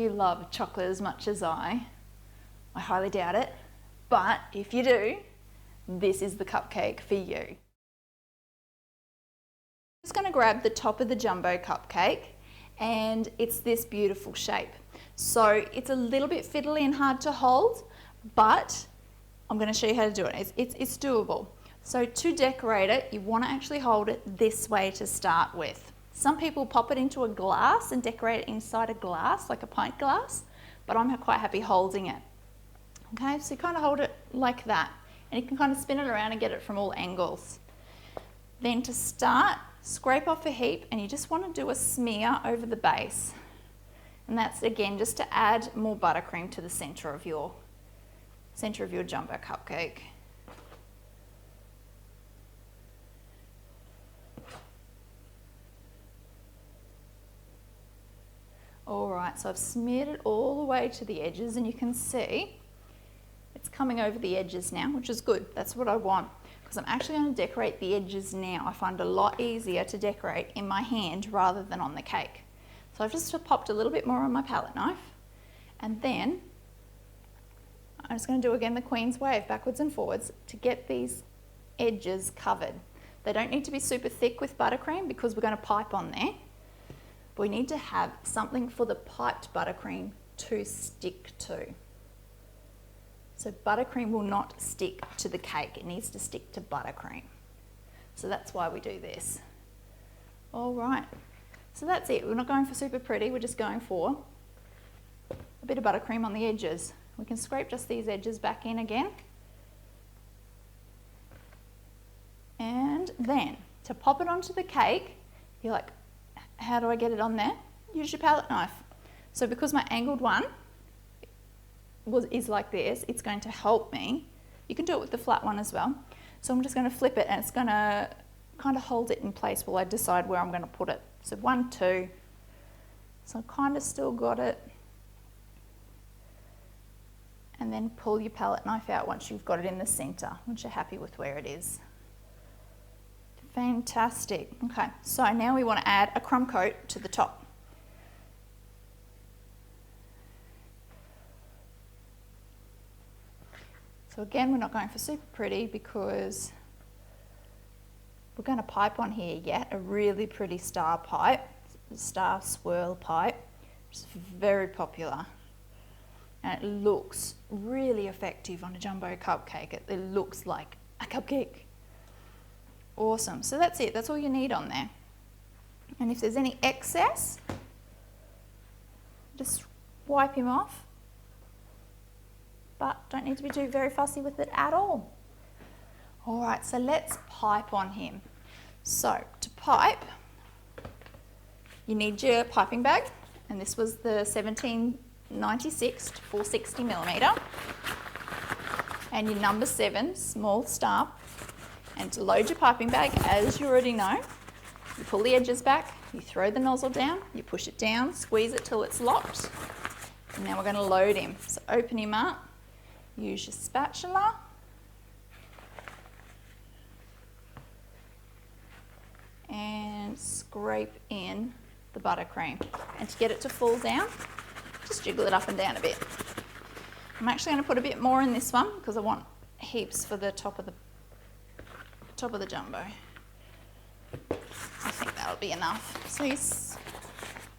you love chocolate as much as I highly doubt it, but if you do, this is the cupcake for you. I'm just going to grab the top of the jumbo cupcake, and it's this beautiful shape. So it's a little bit fiddly and hard to hold, but I'm going to show you how to do it. It's doable. So to decorate it, you want to actually hold it this way to start with. Some people pop it into a glass and decorate it inside a glass, like a pint glass, but I'm quite happy holding it. Okay, so you kind of hold it like that, and you can kind of spin it around and get it from all angles. Then to start, scrape off a heap, and you just want to do a smear over the base. And that's again just to add more buttercream to the center of your jumbo cupcake. Alright, so I've smeared it all the way to the edges, and you can see it's coming over the edges now, which is good. That's what I want, because I'm actually going to decorate the edges now. I find it a lot easier to decorate in my hand rather than on the cake. So I've just popped a little bit more on my palette knife, and then I'm just going to do again the Queen's wave, backwards and forwards, to get these edges covered. They don't need to be super thick with buttercream because we're going to pipe on there. But we need to have something for the piped buttercream to stick to. So buttercream will not stick to the cake, it needs to stick to buttercream. So that's why we do this. All right, so that's it. We're not going for super pretty, we're just going for a bit of buttercream on the edges. We can scrape just these edges back in again. And then to pop it onto the cake, you're like, how do I get it on there? Use your palette knife. So because my angled one is like this, it's going to help me. You can do it with the flat one as well. So I'm just going to flip it, and it's going to kind of hold it in place while I decide where I'm going to put it. So 1, 2. So I've kind of still got it. And then pull your palette knife out once you've got it in the center, once you're happy with where it is. Fantastic. Okay, so now we want to add a crumb coat to the top. So again, we're not going for super pretty because we're going to pipe on here yet, a really pretty star pipe, star swirl pipe, which is very popular. And it looks really effective on a jumbo cupcake. It looks like a cupcake. Awesome, so that's it, that's all you need on there. And if there's any excess, just wipe him off. But don't need to be very fussy with it at all. All right, so let's pipe on him. So to pipe, you need your piping bag, and this was the 1796 to 460 millimetre, and your number 7 small star. And to load your piping bag, as you already know, you pull the edges back, you throw the nozzle down, you push it down, squeeze it till it's locked, and now we're going to load him. So open him up, use your spatula, and scrape in the buttercream. And to get it to fall down, just jiggle it up and down a bit. I'm actually going to put a bit more in this one because I want heaps for the top of the jumbo. I think that'll be enough. So you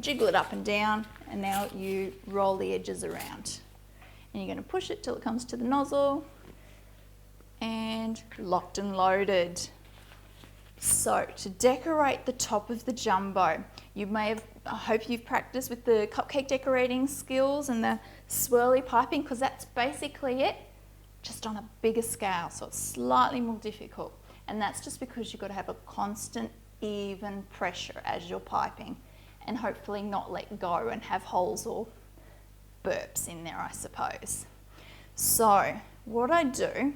jiggle it up and down, and now you roll the edges around. And you're going to push it till it comes to the nozzle, and locked and loaded. So to decorate the top of the jumbo, I hope you've practiced with the cupcake decorating skills and the swirly piping, because that's basically it, just on a bigger scale, so it's slightly more difficult. And that's just because you've got to have a constant, even pressure as you're piping, and hopefully not let go and have holes or burps in there, I suppose. So what I do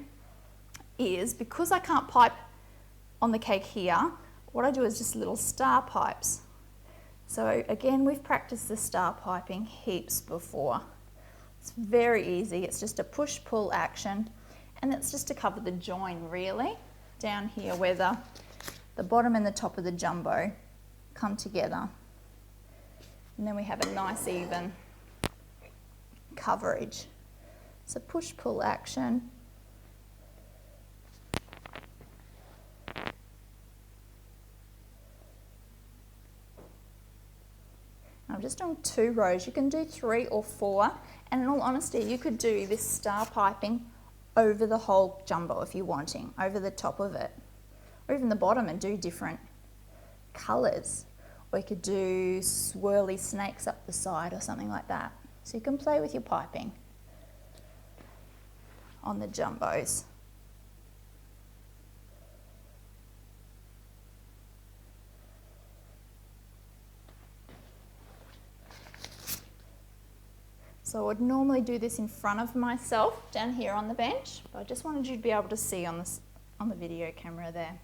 is, because I can't pipe on the cake here, what I do is just little star pipes. So again, we've practiced the star piping heaps before. It's very easy, it's just a push-pull action, and it's just to cover the join really, down here where the bottom and the top of the jumbo come together. And then we have a nice even coverage. So push-pull action. I'm just doing 2 rows. You can do 3 or 4, and in all honesty, you could do this star piping over the whole jumbo if you're wanting, over the top of it, or even the bottom, and do different colours. Or you could do swirly snakes up the side or something like that. So you can play with your piping on the jumbos. So I would normally do this in front of myself down here on the bench, but I just wanted you to be able to see on the video camera there.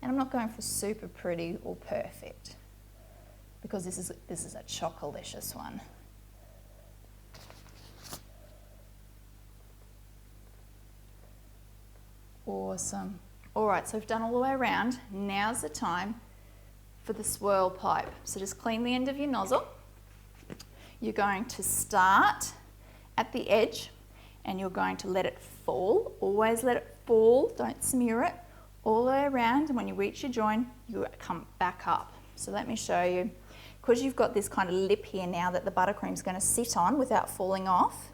And I'm not going for super pretty or perfect, because this is a chocolicious one. Awesome. All right, so we've done all the way around. Now's the time for the swirl pipe. So just clean the end of your nozzle. You're going to start at the edge and you're going to let it fall. Always let it fall, don't smear it, all the way around, and when you reach your join, you come back up. So let me show you. Because you've got this kind of lip here now that the buttercream is going to sit on without falling off.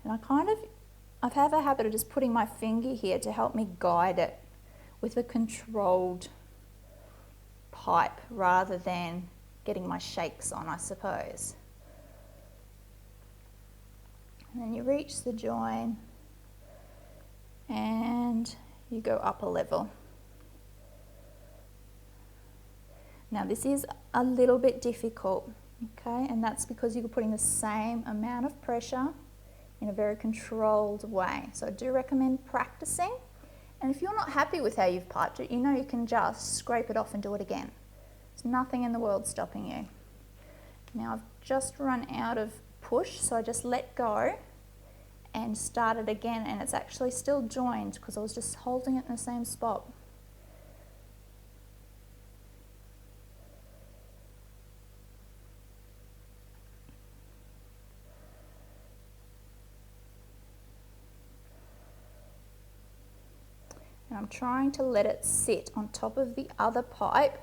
And I have a habit of just putting my finger here to help me guide it with a controlled pipe rather than getting my shakes on, I suppose. And then you reach the join and you go up a level. Now this is a little bit difficult, okay, and that's because you're putting the same amount of pressure in a very controlled way. So I do recommend practicing, and if you're not happy with how you've piped it, you know you can just scrape it off and do it again. There's nothing in the world stopping you. Now I've just run out of push, so I just let go and start it again, and it's actually still joined because I was just holding it in the same spot. And I'm trying to let it sit on top of the other pipe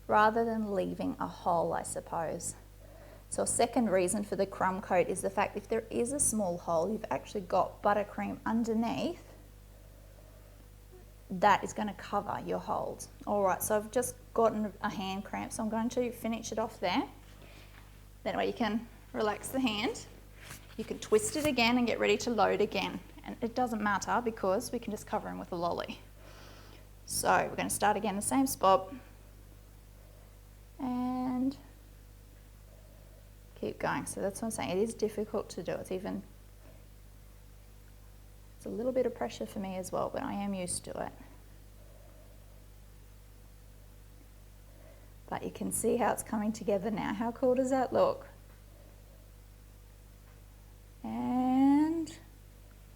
rather than leaving a hole, I suppose. So a second reason for the crumb coat is the fact if there is a small hole, you've actually got buttercream underneath that is going to cover your holes. All right, so I've just gotten a hand cramp, so I'm going to finish it off there. That way you can relax the hand. You can twist it again and get ready to load again. And it doesn't matter because we can just cover him with a lolly. So we're going to start again the same spot and keep going. So that's what I'm saying, it is difficult to do. It's a little bit of pressure for me as well, but I am used to it. But you can see how it's coming together now. How cool does that look? And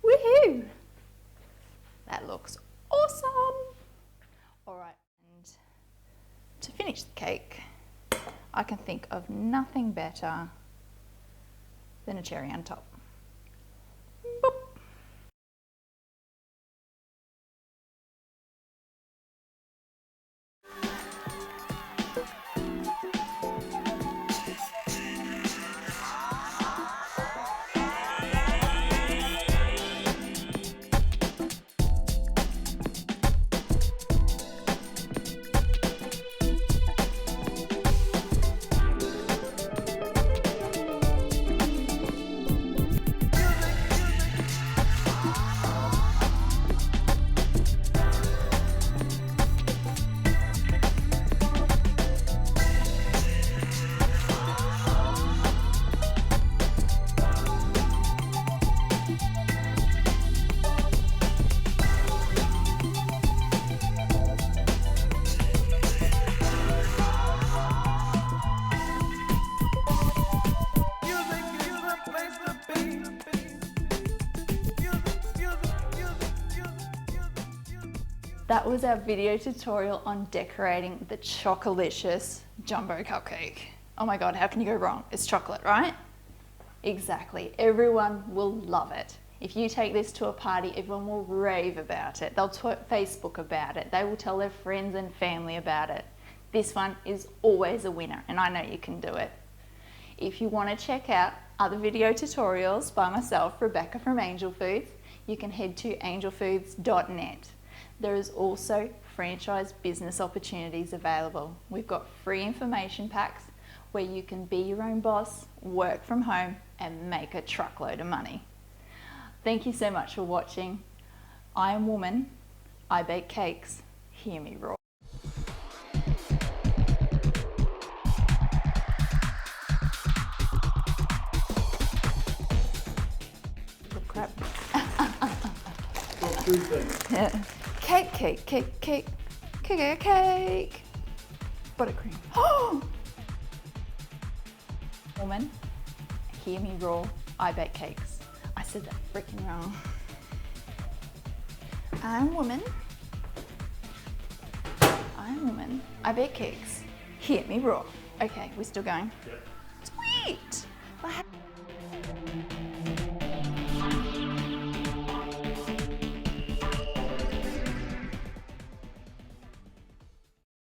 woohoo! That looks awesome! All right, and to finish the cake, I can think of nothing better than a cherry on top. Boop. That was our video tutorial on decorating the chocolicious jumbo cupcake. Oh my God, how can you go wrong? It's chocolate, right? Exactly, everyone will love it. If you take this to a party, everyone will rave about it. They'll Facebook about it. They will tell their friends and family about it. This one is always a winner, and I know you can do it. If you want to check out other video tutorials by myself, Rebekah from Angel Foods, you can head to angelfoods.net. There is also franchise business opportunities available. We've got free information packs where you can be your own boss, work from home, and make a truckload of money. Thank you so much for watching. I am woman, I bake cakes, hear me roar. Good crap. Got two things. Cake, cake. Buttercream. Oh! Woman, hear me roar, I bake cakes. I said that freaking wrong. I'm woman, I bake cakes. Hear me roar. Okay, we're still going. Yep. Sweet!